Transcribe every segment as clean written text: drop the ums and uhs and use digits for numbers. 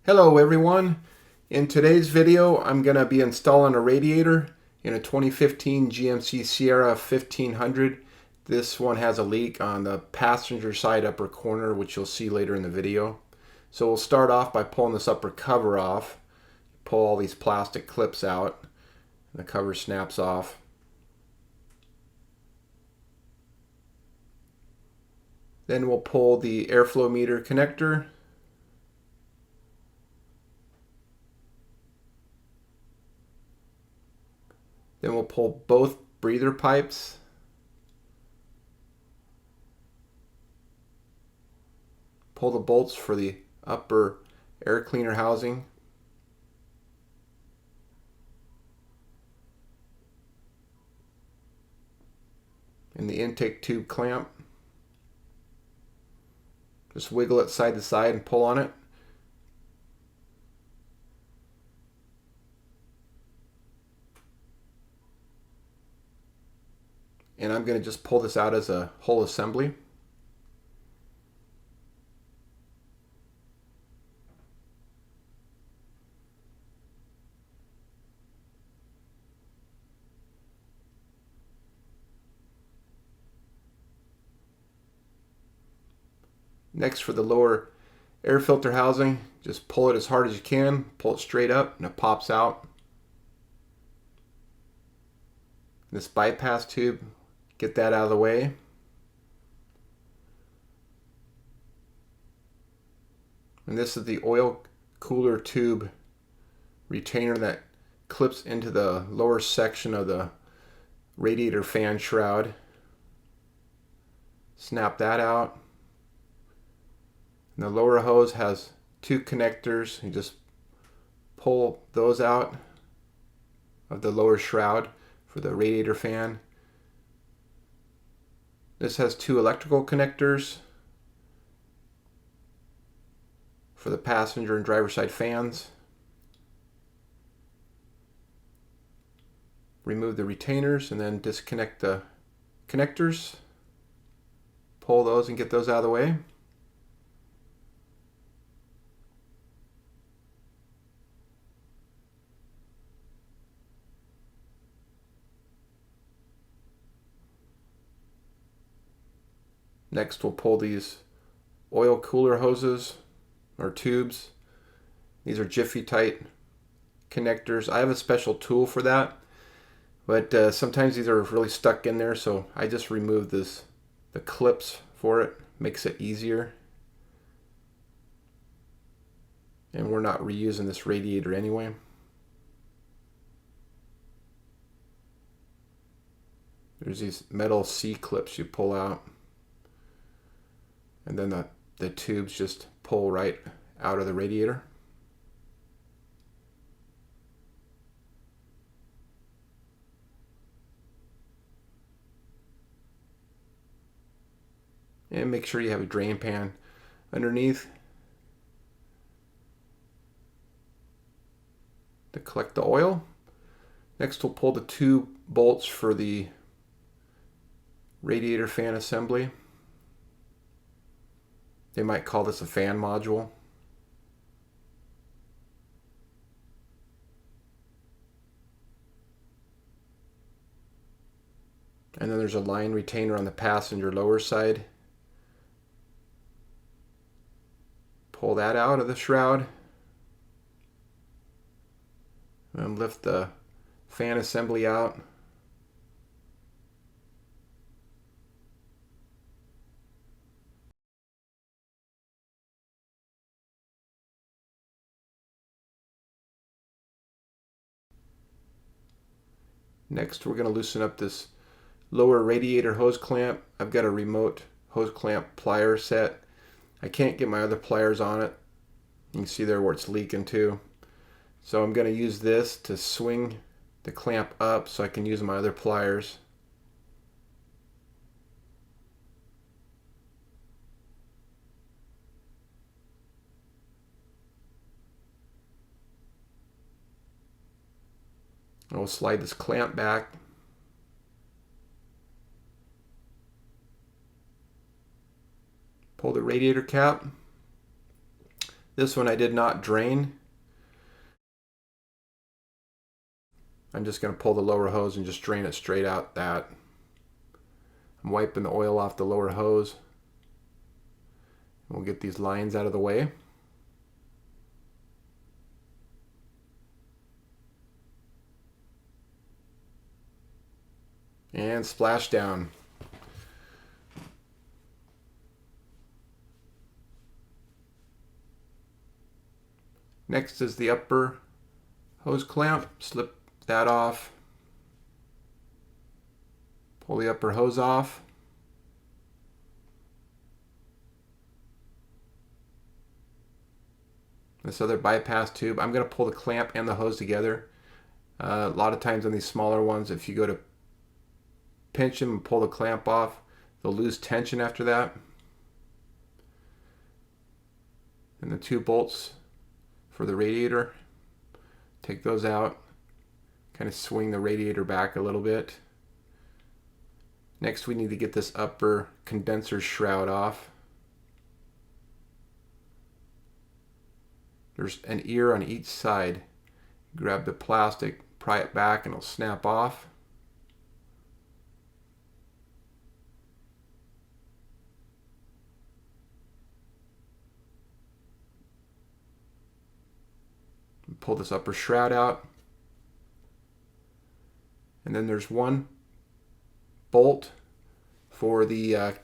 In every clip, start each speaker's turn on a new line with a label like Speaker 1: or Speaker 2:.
Speaker 1: Hello everyone. In today's video I'm going to be installing a radiator in a 2015 GMC Sierra 1500. This one has a leak on the passenger side upper corner, which you'll see later in the video. So we'll start off by pulling this upper cover off. Pull all these plastic clips out and the cover snaps off. Then we'll pull the airflow meter connector. Then we'll pull both breather pipes. Pull the bolts for the upper air cleaner housing. And the intake tube clamp. Just wiggle it side to side and pull on it. And I'm going to just pull this out as a whole assembly. Next, for the lower air filter housing, just pull it as hard as you can, pull it straight up and it pops out. This bypass tube, get that out of the way. And this is the oil cooler tube retainer that clips into the lower section of the radiator fan shroud. Snap that out. And the lower hose has two connectors. You just pull those out of the lower shroud for the radiator fan. This has two electrical connectors for the passenger and driver side fans. Remove the retainers and then disconnect the connectors. Pull those and get those out of the way. Next, we'll pull these oil cooler hoses or tubes. These are Jiffy tight connectors. I have a special tool for that, but sometimes these are really stuck in there, so I just remove the clips for it. Makes it easier. And we're not reusing this radiator anyway. There's these metal C clips you pull out. And then the tubes just pull right out of the radiator. And make sure you have a drain pan underneath to collect the oil. Next, we'll pull the two bolts for the radiator fan assembly. They might call this a fan module. And then there's a line retainer on the passenger lower side. Pull that out of the shroud. And lift the fan assembly out. Next, we're going to loosen up this lower radiator hose clamp. I've got a remote hose clamp plier set. I can't get my other pliers on it. You can see there where it's leaking too. So I'm going to use this to swing the clamp up so I can use my other pliers. And we'll slide this clamp back. Pull the radiator cap. This one I did not drain. I'm just going to pull the lower hose and just drain it straight out that. I'm wiping the oil off the lower hose. We'll get these lines out of the way. And splash down. Next is the upper hose clamp. Slip that off. Pull the upper hose off. This other bypass tube, I'm going to pull the clamp and the hose together. A lot of times on these smaller ones, if you go to pinch them and pull the clamp off, they'll lose tension after that. And the 2 bolts for the radiator, take those out, kind of swing the radiator back a little bit. Next we need to get this upper condenser shroud off. There's an ear on each side. Grab the plastic, pry it back, and it'll snap off. Pull this upper shroud out. And then there's one bolt for the, I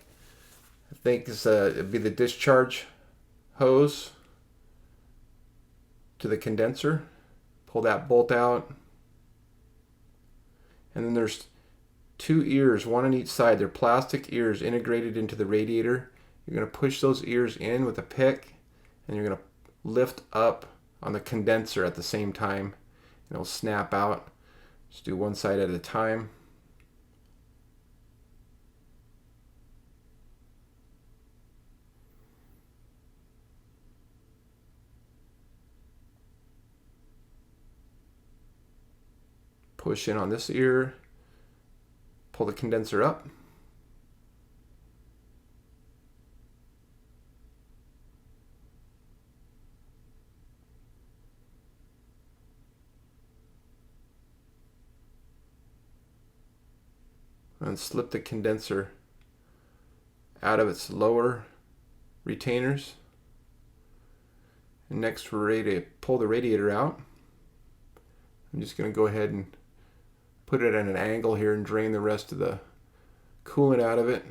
Speaker 1: think it'd be the discharge hose to the condenser. Pull that bolt out. And then there's 2 ears, one on each side. They're plastic ears integrated into the radiator. You're going to push those ears in with a pick, and you're going to lift up on the condenser at the same time, and it'll snap out. Just do one side at a time. Push in on this ear, pull the condenser up. And slip the condenser out of its lower retainers. And next we're ready to pull the radiator out. I'm just going to go ahead and put it at an angle here and drain the rest of the coolant out of it.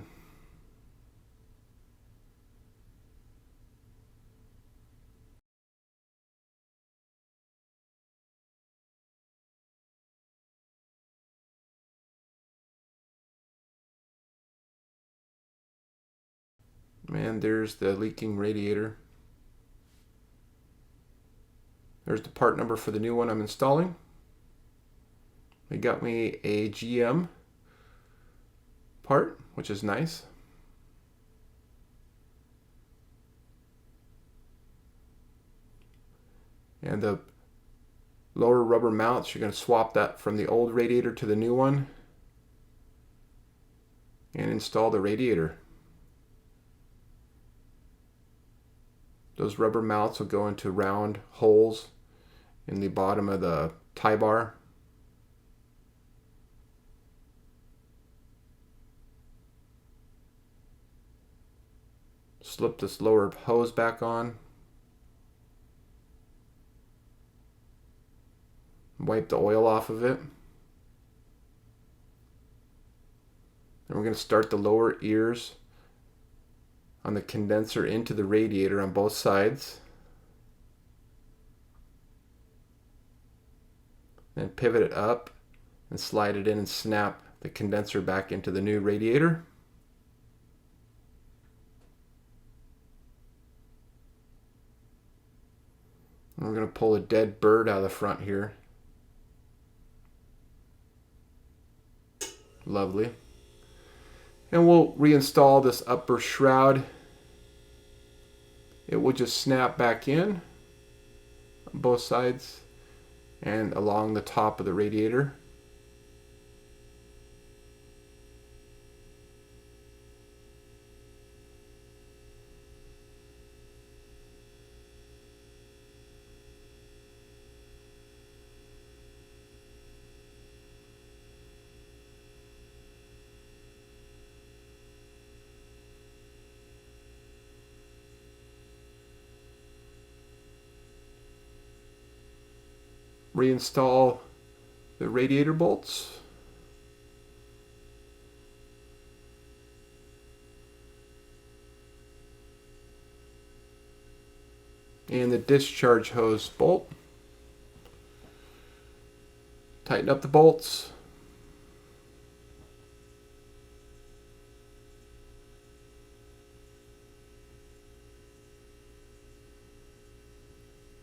Speaker 1: And there's the leaking radiator. There's the part number for the new one I'm installing. They got me a GM part, which is nice. And the lower rubber mounts, you're going to swap that from the old radiator to the new one and install the radiator. Those rubber mounts will go into round holes in the bottom of the tie bar. Slip this lower hose back on. Wipe the oil off of it. Then we're going to start the lower ears on the condenser into the radiator on both sides. Then pivot it up and slide it in and snap the condenser back into the new radiator. And we're going to pull a dead bird out of the front here. Lovely. And we'll reinstall this upper shroud. It will just snap back in on both sides and along the top of the radiator. reinstall the radiator bolts. And the discharge hose bolt. Tighten up the bolts.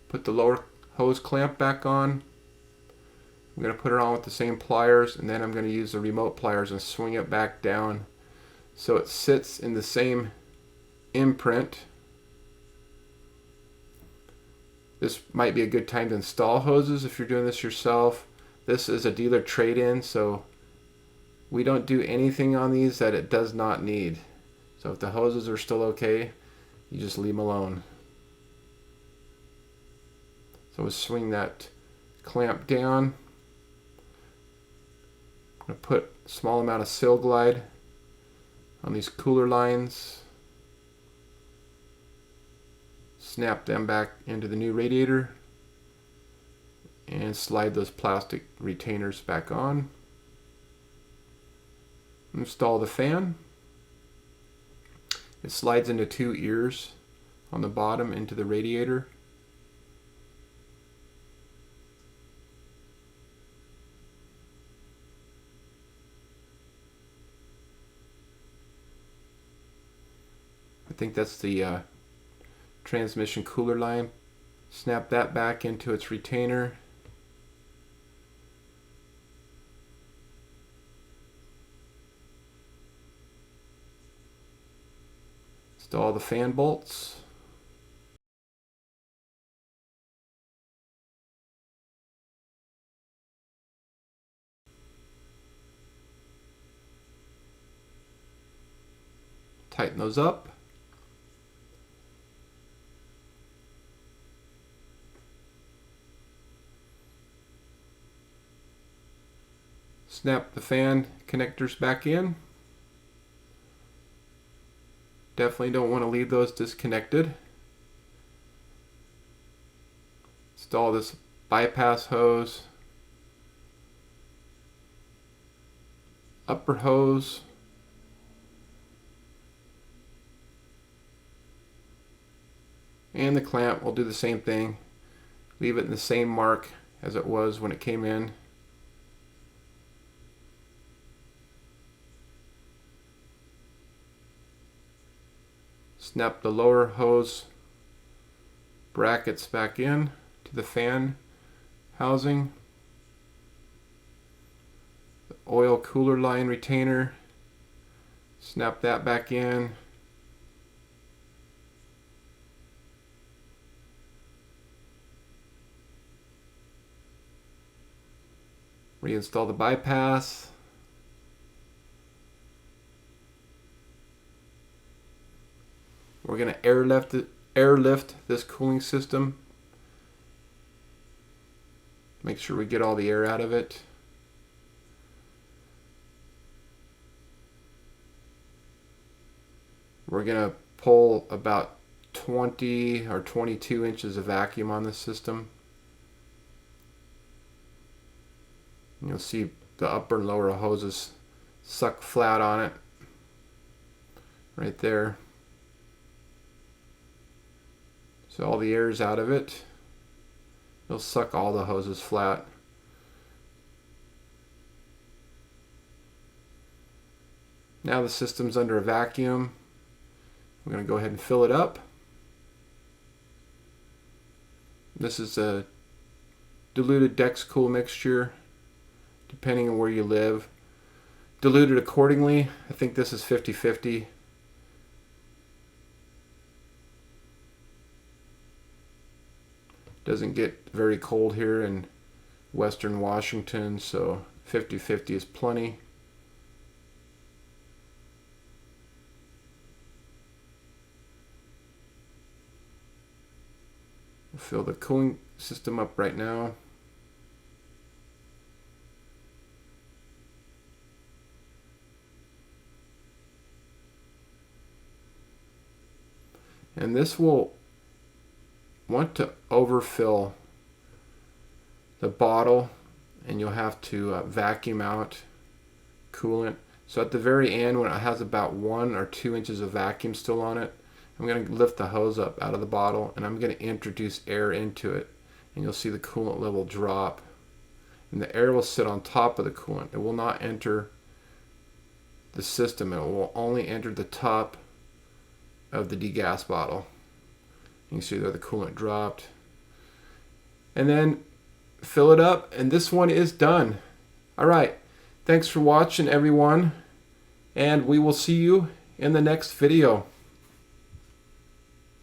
Speaker 1: Put the lower hose clamp back on. I'm going to put it on with the same pliers, and then I'm going to use the remote pliers and swing it back down so it sits in the same imprint. This might be a good time to install hoses if you're doing this yourself. This is a dealer trade-in, so we don't do anything on these that it does not need. So if the hoses are still okay, you just leave them alone. So we'll swing that clamp down. I'm going to put a small amount of Sil Glide on these cooler lines. Snap them back into the new radiator and slide those plastic retainers back on. Install the fan. It slides into two ears on the bottom into the radiator. I think that's the transmission cooler line. Snap that back into its retainer. Install the fan bolts. Tighten those up. Snap the fan connectors back in. Definitely don't want to leave those disconnected. Install this bypass hose, upper hose, and the clamp. We'll do the same thing. Leave it in the same mark as it was when it came in. Snap the lower hose brackets back in to the fan housing. The oil cooler line retainer, snap that back in. Reinstall the bypass. We're going to airlift this cooling system. Make sure we get all the air out of it. We're going to pull about 20 or 22 inches of vacuum on this system. You'll see the upper and lower hoses suck flat on it right there. So all the air is out of it. It'll suck all the hoses flat. Now the system's under a vacuum. We're going to go ahead and fill it up. This is a diluted Dex-Cool mixture, depending on where you live. Diluted accordingly. I think this is 50-50. Doesn't get very cold here in Western Washington, so 50-50 is plenty. We'll fill the cooling system up right now. And this will want to overfill the bottle, and you'll have to vacuum out coolant. So at the very end, when it has about 1 or 2 inches of vacuum still on it, I'm going to lift the hose up out of the bottle and I'm going to introduce air into it, and you'll see the coolant level drop, and the air will sit on top of the coolant. It will not enter the system. It will only enter the top of the degas bottle. You can see there the coolant dropped. And then fill it up, and this one is done. All right, thanks for watching, everyone, and we will see you in the next video.